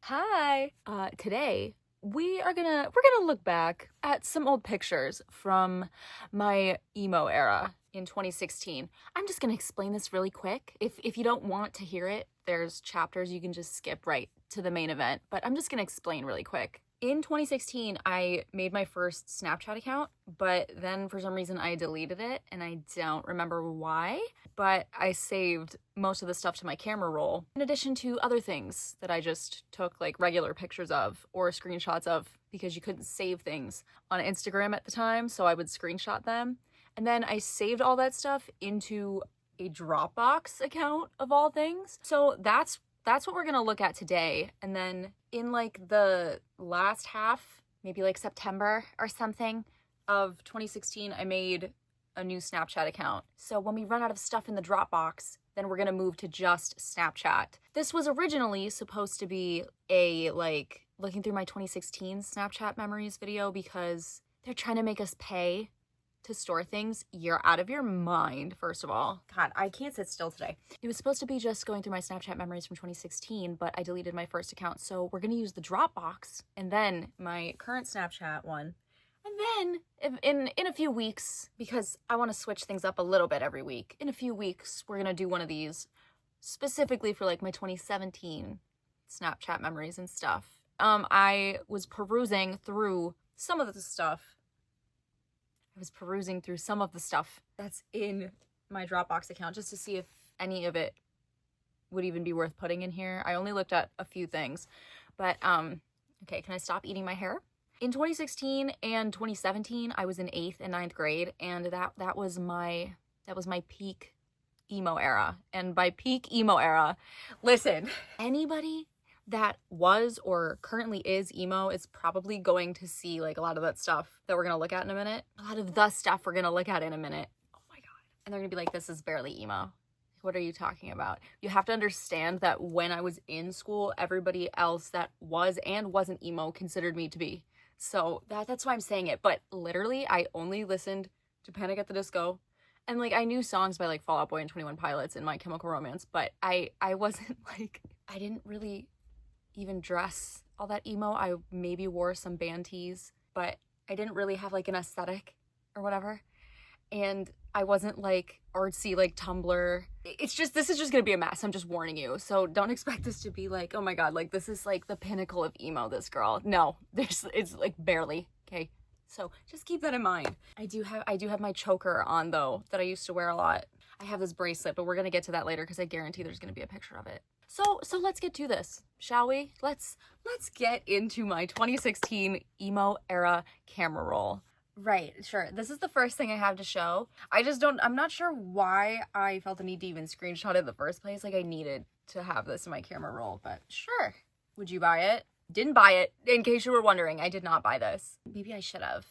Hi. Today we're gonna look back at some old pictures from my emo era in 2016. I'm just gonna explain this really quick. If you don't want to hear it, there's chapters you can just skip right to the main event, but I'm just gonna explain really quick. In 2016, I made my first Snapchat account, but then for some reason I deleted it and I don't remember why, but I saved most of the stuff to my camera roll, in addition to other things that I just took like regular pictures of or screenshots of because you couldn't save things on Instagram at the time, so I would screenshot them. And then I saved all that stuff into a Dropbox account of all things. So that's what we're gonna look at today. And then in like the last half, maybe like September or something of 2016, I made a new Snapchat account. So when we run out of stuff in the Dropbox, then we're gonna move to just Snapchat. This was originally supposed to be a like looking through my 2016 Snapchat memories video because they're trying to make us pay to store things. You're out of your mind, first of all. God, I can't sit still today. It was supposed to be just going through my Snapchat memories from 2016, but I deleted my first account. So we're gonna use the Dropbox and then my current Snapchat one. And then in a few weeks, because I want to switch things up a little bit every week, in a few weeks, we're gonna do one of these specifically for like my 2017 Snapchat memories and stuff. I was perusing through some of the stuff that's in my Dropbox account just to see if any of it would even be worth putting in here. I only looked at a few things, but okay, can I stop eating my hair? In 2016 and 2017, I was in 8th and 9th grade, and that was my peak emo era. And by peak emo era, listen, anybody that was or currently is emo is probably going to see like a lot of that stuff that we're gonna look at in a minute. A lot of the stuff we're gonna look at in a minute. Oh my God. And they're gonna be like, this is barely emo. What are you talking about? You have to understand that when I was in school, everybody else that was and wasn't emo considered me to be. So that's why I'm saying it. But literally, I only listened to Panic at the Disco. And like I knew songs by like Fall Out Boy and 21 Pilots and My Chemical Romance, but I wasn't like, I didn't really even dress all that emo. I maybe wore some band tees, but I didn't really have like an aesthetic or whatever. And I wasn't like artsy like Tumblr. This is just gonna be a mess. I'm just warning you. So don't expect this to be like, oh my God, like this is like the pinnacle of emo, this girl. No, it's like barely, okay? So just keep that in mind. I do have my choker on though, that I used to wear a lot. I have this bracelet, but we're gonna get to that later because I guarantee there's gonna be a picture of it. So let's get to this, shall we? Let's get into my 2016 emo era camera roll. Right, sure. This is the first thing I have to show. I'm not sure why I felt the need to even screenshot it in the first place. Like I needed to have this in my camera roll, but sure. Would you buy it? Didn't buy it. In case you were wondering, I did not buy this. Maybe I should have.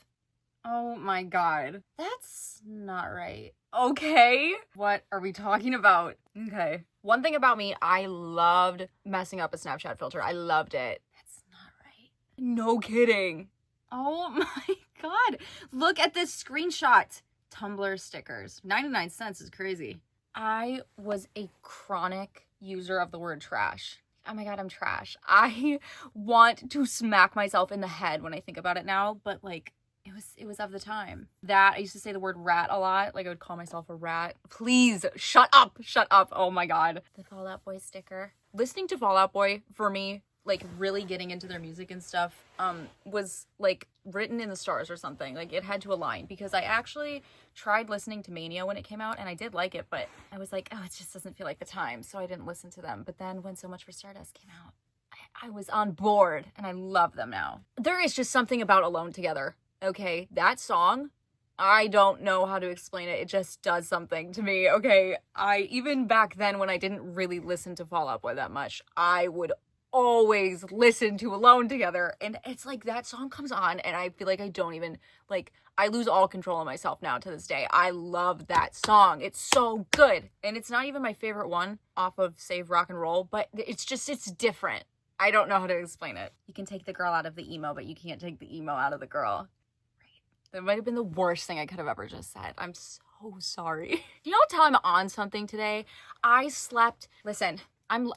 Oh my God. That's not right. Okay. What are we talking about? Okay. One thing about me, I loved messing up a Snapchat filter. I loved it. That's not right. No kidding. Oh my God. Look at this screenshot. Tumblr stickers. 99 cents is crazy. I was a chronic user of the word trash. Oh my God, I'm trash. I want to smack myself in the head when I think about it now, but like, it was of the time. That I used to say the word rat a lot. Like I would call myself a rat. Please shut up. Oh my God. The Fall Out Boy sticker. Listening to Fall Out Boy for me, like really getting into their music and stuff, was like written in the stars or something. Like it had to align because I actually tried listening to Mania when it came out and I did like it, but I was like, oh, it just doesn't feel like the time. So I didn't listen to them. But then when So Much for Stardust came out, I was on board and I love them now. There is just something about Alone Together. Okay, that song, I don't know how to explain it. It just does something to me, okay? Even back then when I didn't really listen to Fall Out Boy that much, I would always listen to Alone Together. And it's like that song comes on and I feel like I don't even, like, I lose all control of myself now to this day. I love that song. It's so good. And it's not even my favorite one off of Save Rock and Roll, but it's different. I don't know how to explain it. You can take the girl out of the emo, but you can't take the emo out of the girl. That might have been the worst thing I could have ever just said. I'm so sorry. You know, tell I'm on something today. I slept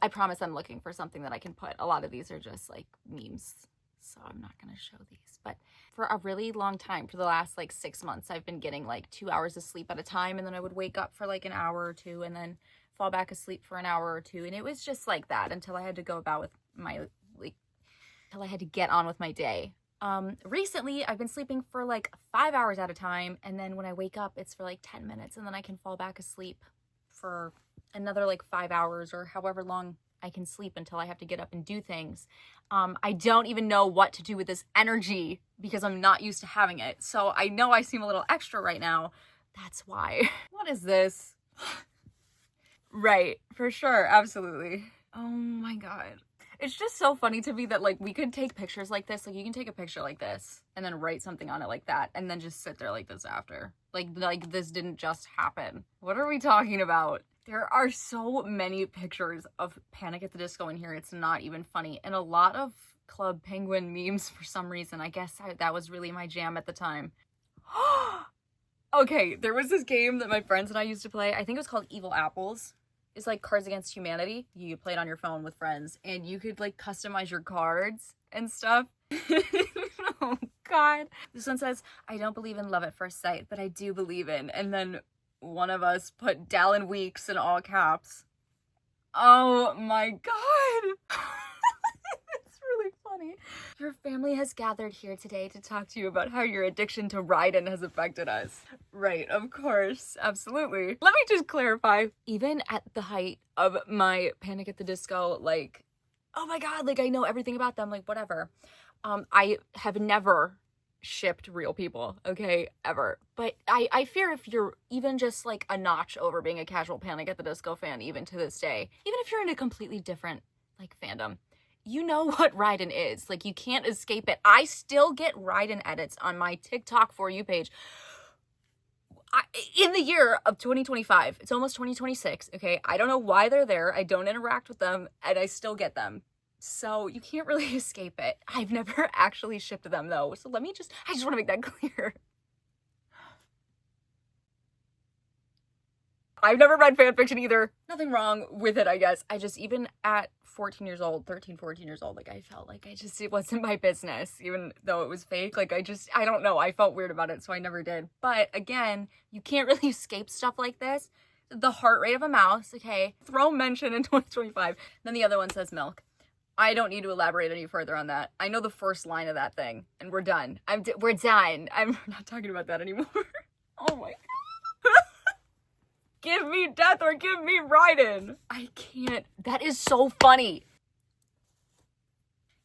I promise I'm looking for something that I can put. A lot of these are just like memes, so I'm not gonna show these. But for a really long time, for the last like 6 months, I've been getting like 2 hours of sleep at a time, and then I would wake up for like an hour or two and then fall back asleep for an hour or two. And it was just like that until I had to go about with my, like, until I had to get on with my day. Recently I've been sleeping for like 5 hours at a time, and then when I wake up it's for like 10 minutes, and then I can fall back asleep for another like 5 hours or however long I can sleep until I have to get up and do things. I don't even know what to do with this energy because I'm not used to having it. So I know I seem a little extra right now. That's why. What is this? Right, for sure, absolutely. Oh my God. It's just so funny to me that like we could take pictures like this. Like you can take a picture like this and then write something on it like that and then just sit there like this after. Like this didn't just happen. What are we talking about? There are so many pictures of Panic at the Disco in here. It's not even funny. And a lot of Club Penguin memes for some reason. I guess that was really my jam at the time. Okay, there was this game that my friends and I used to play. I think it was called Evil Apples. It's like Cards Against Humanity. You play it on your phone with friends, and you could like customize your cards and stuff. Oh God. This one says, I don't believe in love at first sight, but I do believe in. And then one of us put Dallin Weeks in all caps. Oh my God. It's really funny. Your family has gathered here today to talk to you about how your addiction to Raiden has affected us. Right, of course, absolutely. Let me just clarify, even at the height of my Panic at the Disco, like, oh my God, like I know everything about them, like whatever. I have never shipped real people, okay, ever. But I fear if you're even just like a notch over being a casual Panic at the Disco fan, even to this day, even if you're in a completely different like fandom, you know what Raiden is. Like, you can't escape it. I still get Raiden edits on my TikTok For You page. In the year of 2025, it's almost 2026, okay? I don't know why they're there. I don't interact with them, and I still get them. So you can't really escape it. I've never actually shipped them, though. So I just want to make that clear. I've never read fanfiction either. Nothing wrong with it, I guess. I just, even at 14 years old, 13, 14 years old, like I felt like it wasn't my business, even though it was fake. Like I don't know. I felt weird about it, so I never did. But again, you can't really escape stuff like this. The heart rate of a mouse, okay? Throw mention in 2025. Then the other one says milk. I don't need to elaborate any further on that. I know the first line of that thing, and we're done. We're done. I'm not talking about that anymore. Oh my God. Give me death or give me Raiden. I can't. That is so funny.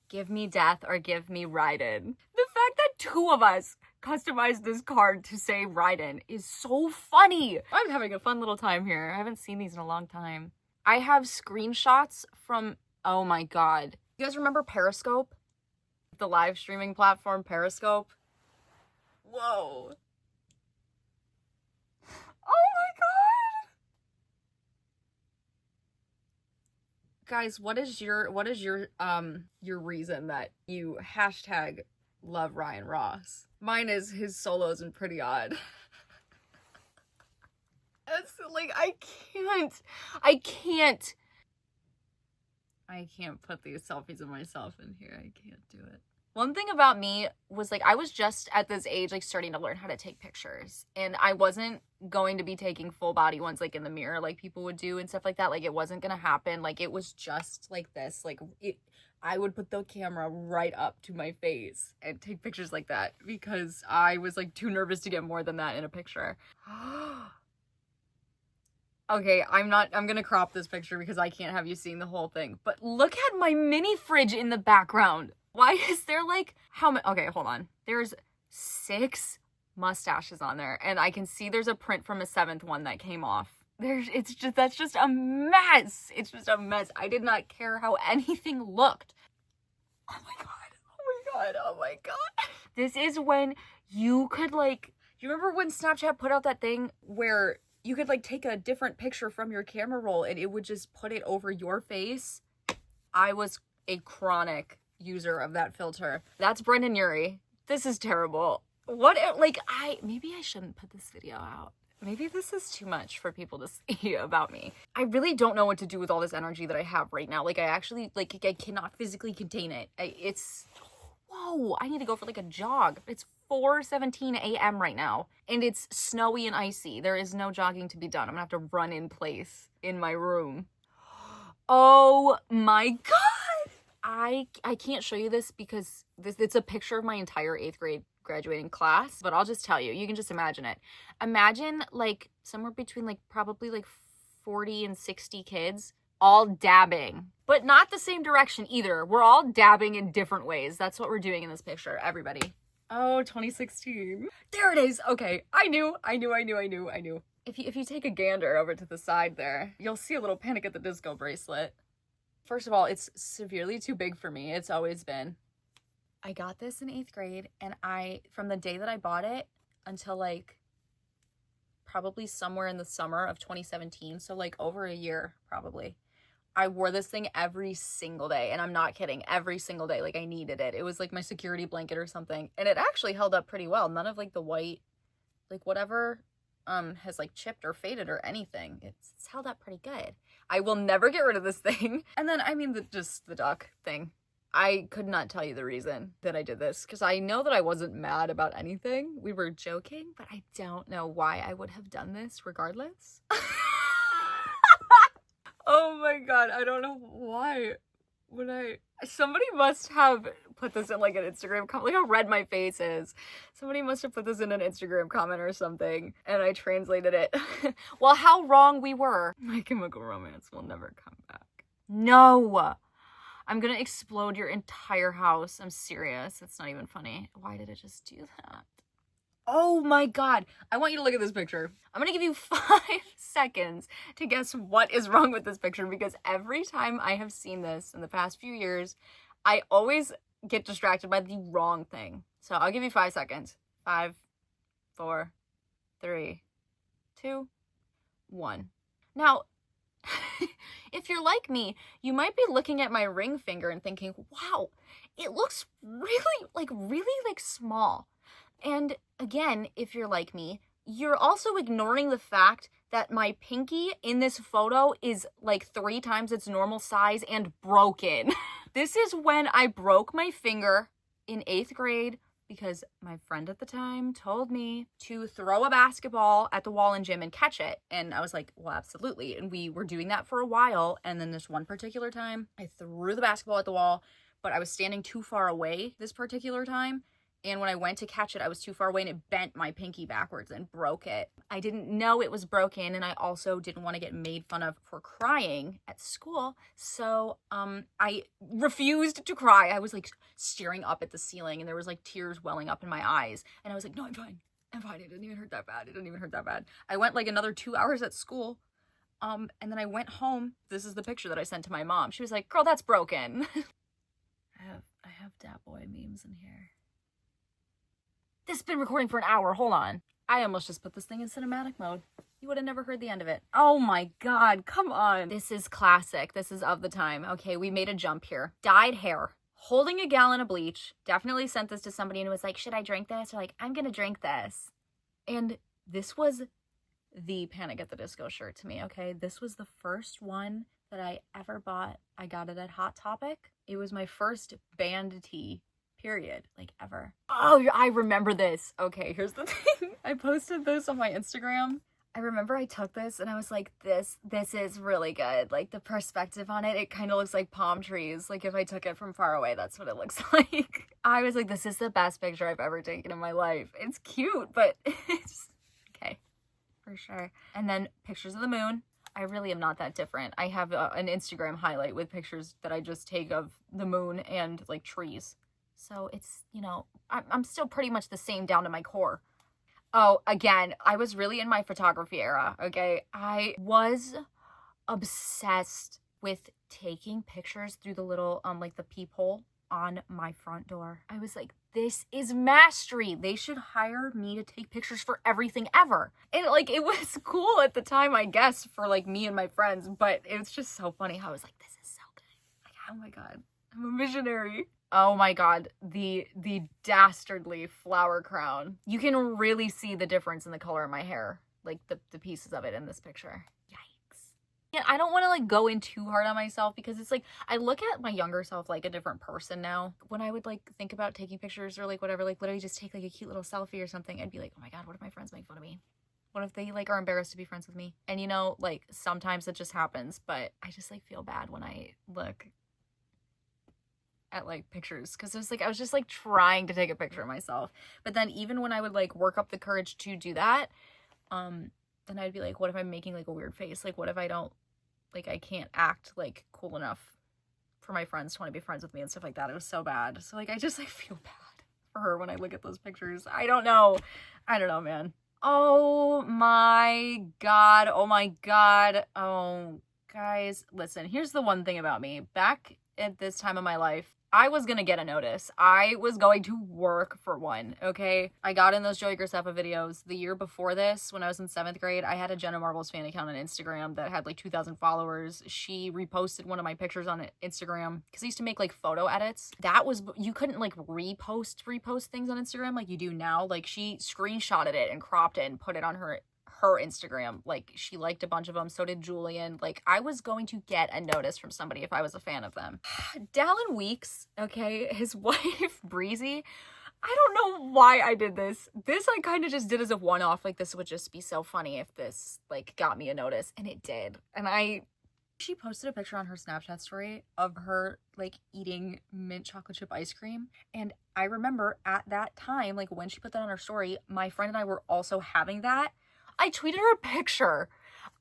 Give me death or give me Raiden. The fact that two of us customized this card to say Raiden is so funny. I'm having a fun little time here. I haven't seen these in a long time. I have screenshots from, oh my God. You guys remember Periscope? The live streaming platform Periscope? Whoa. Oh my God. Guys, what is your reason that you hashtag love Ryan Ross? Mine is his solos and Pretty Odd. It's like, I can't put these selfies of myself in here. I can't do it. One thing about me was like, I was just at this age, like starting to learn how to take pictures, and I wasn't going to be taking full body ones like in the mirror like people would do and stuff like that. Like it wasn't gonna happen. Like it was just like this, like I would put the camera right up to my face and take pictures like that because I was like too nervous to get more than that in a picture. Okay, I'm gonna crop this picture because I can't have you seeing the whole thing, but look at my mini fridge in the background. Why is there like, how many? Okay, hold on. There's 6 mustaches on there, and I can see there's a print from a 7th one that came off. That's just a mess. It's just a mess. I did not care how anything looked. Oh my God. Oh my God. Oh my God. This is when you could like, you remember when Snapchat put out that thing where you could like take a different picture from your camera roll and it would just put it over your face? I was a chronic user of that filter. That's Brendan Urie. This is terrible. What, like, maybe I shouldn't put this video out. maybe this is too much for people to see about me. I really don't know what to do with all this energy that I have right now. Like, I actually, like, I cannot physically contain it. Whoa, I need to go for like a jog. It's 4:17 a.m. right now, and it's snowy and icy. There is no jogging to be done. I'm gonna have to run in place in my room. Oh my God. I can't show you this because it's a picture of my entire 8th grade graduating class, but I'll just tell you, you can just imagine it. Imagine like somewhere between like probably like 40 and 60 kids all dabbing, but not the same direction either. We're all dabbing in different ways. That's what we're doing in this picture, everybody. Oh, 2016. There it is. Okay, I knew. If you take a gander over to the side there, you'll see a little Panic at the Disco bracelet. First of all, it's severely too big for me. It's always been. I got this in 8th grade, and from the day that I bought it until like probably somewhere in the summer of 2017, so like over a year probably, I wore this thing every single day, and I'm not kidding, every single day. Like, I needed it. It was like my security blanket or something, and it actually held up pretty well. None of like the white, like whatever has like chipped or faded or anything. It's held up pretty good. I will never get rid of this thing. And then, I mean, just the duck thing. I could not tell you the reason that I did this, because I know that I wasn't mad about anything. We were joking, but I don't know why I would have done this regardless. Oh my God, I don't know why would I. Somebody must have put this in like an Instagram comment. Look how red my face is. Somebody must have put this in an Instagram comment or something, and I translated it. Well, how wrong we were. My Chemical Romance will never come back. No! I'm gonna explode your entire house. I'm serious. It's not even funny. Why did it just do that? Oh my God. I want you to look at this picture. I'm gonna give you 5 seconds to guess what is wrong with this picture, because every time I have seen this in the past few years, I always get distracted by the wrong thing. So I'll give you 5 seconds. 5, 4, 3, 2, 1. Now, if you're like me, you might be looking at my ring finger and thinking, wow, it looks really small. And again, if you're like me, you're also ignoring the fact that my pinky in this photo is like 3 times its normal size and broken. This is when I broke my finger in 8th grade because my friend at the time told me to throw a basketball at the wall in gym and catch it. And I was like, well, absolutely. And we were doing that for a while. And then this one particular time, I threw the basketball at the wall, but I was standing too far away this particular time. And when I went to catch it, I was too far away and it bent my pinky backwards and broke it. I didn't know it was broken, and I also didn't want to get made fun of for crying at school. So I refused to cry. I was like staring up at the ceiling, and there was like tears welling up in my eyes. And I was like, no, I'm fine. I'm fine. It didn't even hurt that bad. I went like another 2 hours at school. And then I went home. This is the picture that I sent to my mom. She was like, girl, that's broken. I have Dat Boy memes in here. This has been recording for an hour. Hold on. I almost just put this thing in cinematic mode. You would have never heard the end of it. Oh my God, come on. This is classic. This is of the time. Okay, we made a jump here. Dyed hair. Holding a gallon of bleach. Definitely sent this to somebody and was like, should I drink this? Or like, I'm gonna drink this. And this was the Panic at the Disco shirt to me, okay? This was the first one that I ever bought. I got it at Hot Topic. It was my first band tee. Period. Like, ever. Oh, I remember this. Okay, here's the thing. I posted this on my Instagram. I remember I took this and I was like, this is really good. Like, the perspective on it, it kind of looks like palm trees. Like, if I took it from far away, that's what it looks like. I was like, this is the best picture I've ever taken in my life. It's cute, but it's okay, for sure. And then pictures of the moon. I really am not that different. I have an Instagram highlight with pictures that I just take of the moon and like trees. So it's, you know, I'm still pretty much the same down to my core. Oh, again, I was really in my photography era, okay? I was obsessed with taking pictures through the little, like the peephole on my front door. I was like, this is mastery. They should hire me to take pictures for everything ever. And like, it was cool at the time, I guess, for like me and my friends, but it was just so funny how I was like, this is so good. Like, oh my God, I'm a visionary. Oh my God, the dastardly flower crown. You can really see the difference in the color of my hair. like the pieces of it in this picture. Yikes. Yeah, I don't want to like go in too hard on myself because it's like I look at my younger self like a different person now. When I would like think about taking pictures or like whatever, like literally just take like a cute little selfie or something, I'd be like, oh my God, what if my friends make fun of me? What if they like are embarrassed to be friends with me? And you know, like sometimes it just happens, but I just like feel bad when I look at like pictures because it was like I was just like trying to take a picture of myself. But then even when I would like work up the courage to do that, then I'd be like, what if I'm making like a weird face? Like what if I don't like I can't act like cool enough for my friends to want to be friends with me and stuff like that. It was so bad. So like I just like feel bad for her when I look at those pictures. I don't know, man. Oh my God. Oh my God. Oh, guys, listen, here's the one thing about me. Back at this time of my life, I was gonna get a notice. I was going to work for one, okay? I got in those Joey Graceffa videos. The year before this, when I was in 7th grade, I had a Jenna Marbles fan account on Instagram that had like 2,000 followers. She reposted one of my pictures on Instagram because I used to make like photo edits. That was, you couldn't like repost things on Instagram like you do now. Like she screenshotted it and cropped it and put it on her Instagram. Like she liked a bunch of them, so did Julian. Like I was going to get a notice from somebody if I was a fan of them. Dallin Weeks, okay, his wife Breezy, I don't know why I did this. This I kind of just did as a one-off, like this would just be so funny if this like got me a notice, and it did. And she posted a picture on her Snapchat story of her like eating mint chocolate chip ice cream. And I remember at that time, like when she put that on her story, my friend and I were also having that. I tweeted her a picture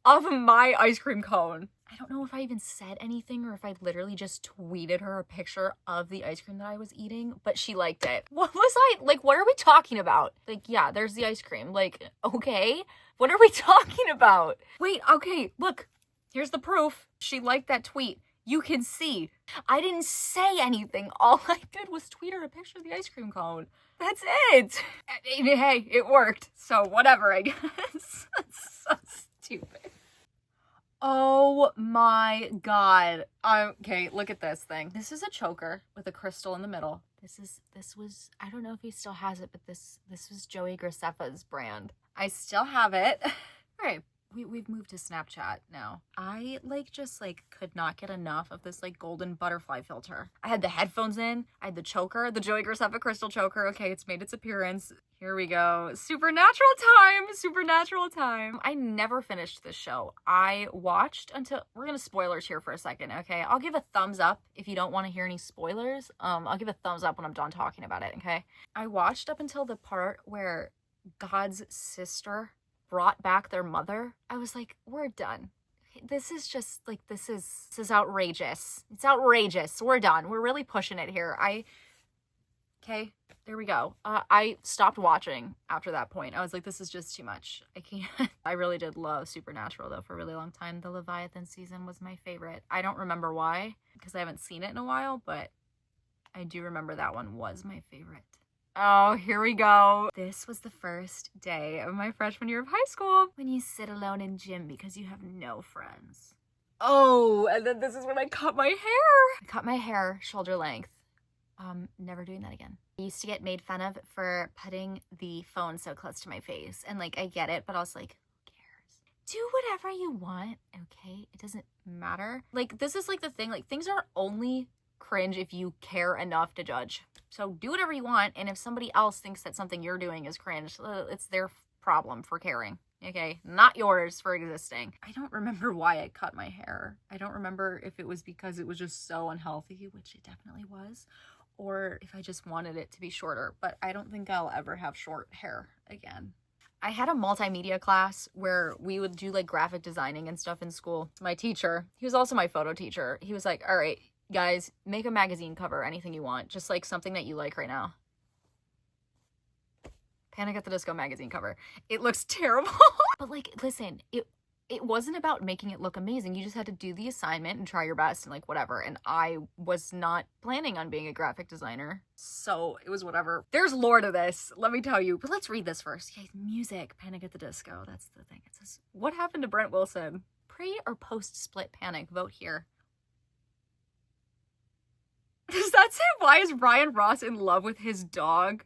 of my ice cream cone. I don't know if I even said anything or if I literally just tweeted her a picture of the ice cream that I was eating, but she liked it. What was like, what are we talking about? Like, yeah, there's the ice cream. Like, okay, what are we talking about? Wait, okay, look, here's the proof. She liked that tweet. You can see. I didn't say anything. All I did was tweet her a picture of the ice cream cone. That's it. Hey, it worked. So whatever, I guess. That's so stupid. Oh my God. Okay, look at this thing. This is a choker with a crystal in the middle. This was, I don't know if he still has it, but this was Joey Graceffa's brand. I still have it. All right. We've moved to Snapchat now. I just could not get enough of this like golden butterfly filter. I had the headphones in, I had the choker, the Joey Graceffa crystal choker. Okay, it's made its appearance. Here we go. Supernatural time. I never finished this show. I watched until, we're gonna spoilers here for a second, okay? I'll give a thumbs up if you don't want to hear any spoilers. I'll give a thumbs up when I'm done talking about it, okay? I watched up until the part where God's sister brought back their mother. I was like, we're done. This is just like, this is outrageous. It's outrageous. We're done. We're really pushing it here. Okay, there we go. I stopped watching after that point. I was like, this is just too much. I can't. I really did love Supernatural though for a really long time. The Leviathan season was my favorite. I don't remember why because I haven't seen it in a while, but I do remember that one was my favorite. Oh, here we go. This was the first day of my freshman year of high school when you sit alone in gym because you have no friends. Oh, and then this is when I cut my hair. I cut my hair shoulder length. Never doing that again. I used to get made fun of for putting the phone so close to my face. And like, I get it, but I was like, who cares? Do whatever you want, okay? It doesn't matter. Like, this is like the thing, like things are only cringe if you care enough to judge. So do whatever you want, and if somebody else thinks that something you're doing is cringe, it's their problem for caring, okay? Not yours for existing. I don't remember why I cut my hair. I don't remember if it was because it was just so unhealthy, which it definitely was, or if I just wanted it to be shorter, but I don't think I'll ever have short hair again. I had a multimedia class where we would do like graphic designing and stuff in school. My teacher, he was also my photo teacher, he was like, all right, guys, make a magazine cover, anything you want. Just like something that you like right now. Panic at the Disco magazine cover. It looks terrible. But like, listen, it wasn't about making it look amazing. You just had to do the assignment and try your best and like whatever. And I was not planning on being a graphic designer. So it was whatever. There's lore to this, let me tell you. But let's read this first. Okay, music, Panic at the Disco. That's the thing. It says, what happened to Brent Wilson? Pre or post split Panic? Vote here. Does that say, why is Brian Ross in love with his dog?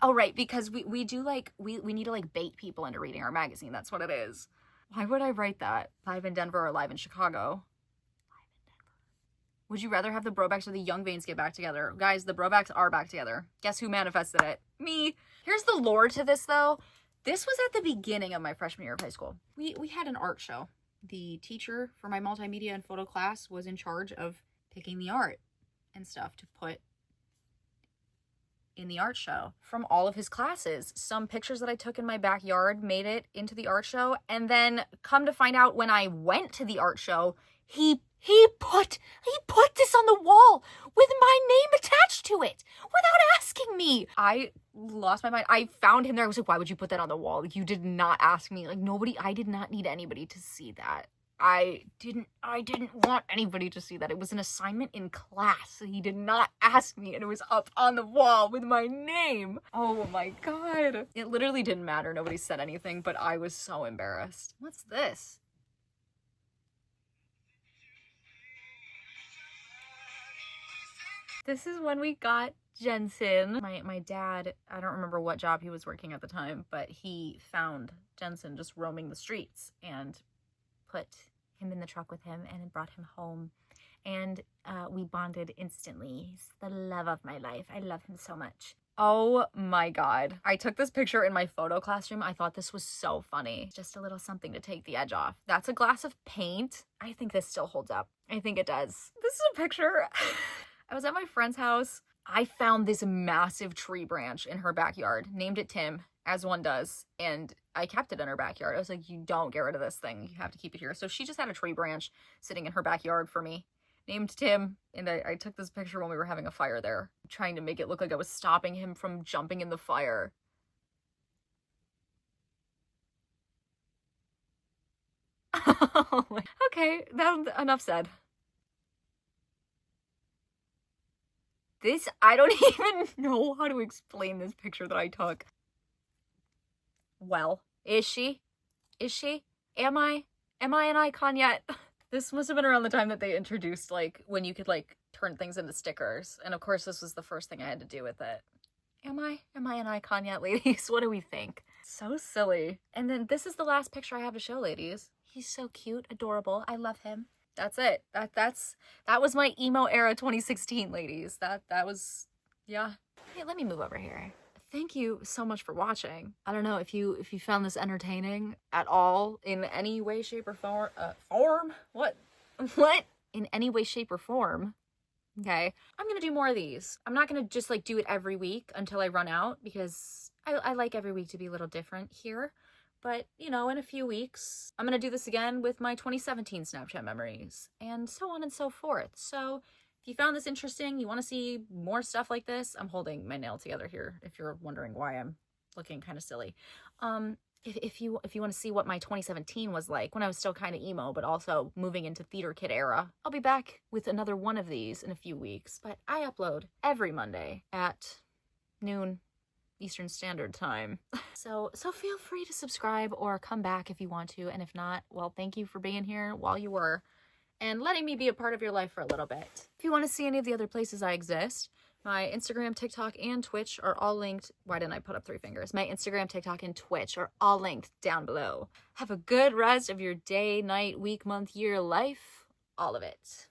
Oh, right, because we do like, we need to like bait people into reading our magazine. That's what it is. Why would I write that? Live in Denver or live in Chicago? Would you rather have the Brobacks or the Young Vanes get back together? Guys, the Brobacks are back together. Guess who manifested it? Me. Here's the lore to this, though. This was at the beginning of my freshman year of high school. We had an art show. The teacher for my multimedia and photo class was in charge of picking the art and stuff to put in the art show from all of his classes. Some pictures that I took in my backyard made it into the art show, and then come to find out when I went to the art show, he put this on the wall with my name attached to it without asking me. I lost my mind. I found him there. I was like, why would you put that on the wall? Like, you did not ask me. Like, I did not need anybody to see that. I didn't want anybody to see that. It was an assignment in class. He did not ask me, and it was up on the wall with my name. Oh my God. It literally didn't matter. Nobody said anything, but I was so embarrassed. What's this? This is when we got Jensen. My dad, I don't remember what job he was working at the time, but he found Jensen just roaming the streets and put him in the truck with him and brought him home, and we bonded instantly. He's the love of my life. I love him so much. Oh my God. I took this picture in my photo classroom. I thought this was so funny. Just a little something to take the edge off. That's a glass of paint. I think this still holds up. I think it does. This is a picture. I was at my friend's house. I found this massive tree branch in her backyard, named it Tim, as one does, and I kept it in her backyard. I was like, you don't get rid of this thing. You have to keep it here. So she just had a tree branch sitting in her backyard for me, named Tim, and I took this picture when we were having a fire there, trying to make it look like I was stopping him from jumping in the fire. Okay, enough said. This, I don't even know how to explain this picture that I took. Well, is she? Is she? Am I an icon yet? This must have been around the time that they introduced, like, when you could, like, turn things into stickers. And of course, this was the first thing I had to do with it. Am I an icon yet, ladies? What do we think? So silly. And then this is the last picture I have to show, ladies. He's so cute, adorable. I love him. That's it. That was my emo era 2016, ladies. That was, yeah. Hey, let me move over here. Thank you so much for watching. I don't know if you found this entertaining at all in any way, shape, or form. What? In any way, shape, or form. Okay. I'm gonna do more of these. I'm not gonna just like do it every week until I run out, because I like every week to be a little different here. But, you know, in a few weeks, I'm going to do this again with my 2017 Snapchat memories, and so on and so forth. So if you found this interesting, you want to see more stuff like this, I'm holding my nail together here, if you're wondering why I'm looking kind of silly. If you want to see what my 2017 was like, when I was still kind of emo, but also moving into theater kid era, I'll be back with another one of these in a few weeks. But I upload every Monday at noon Eastern Standard Time. So feel free to subscribe or come back if you want to, and if not, well, thank you for being here while you were and letting me be a part of your life for a little bit. If you want to see any of the other places I exist, my Instagram, TikTok, and Twitch are all linked. Why didn't I put up 3 fingers? My Instagram, TikTok, and Twitch are all linked down below. Have a good rest of your day, night, week, month, year, life, all of it.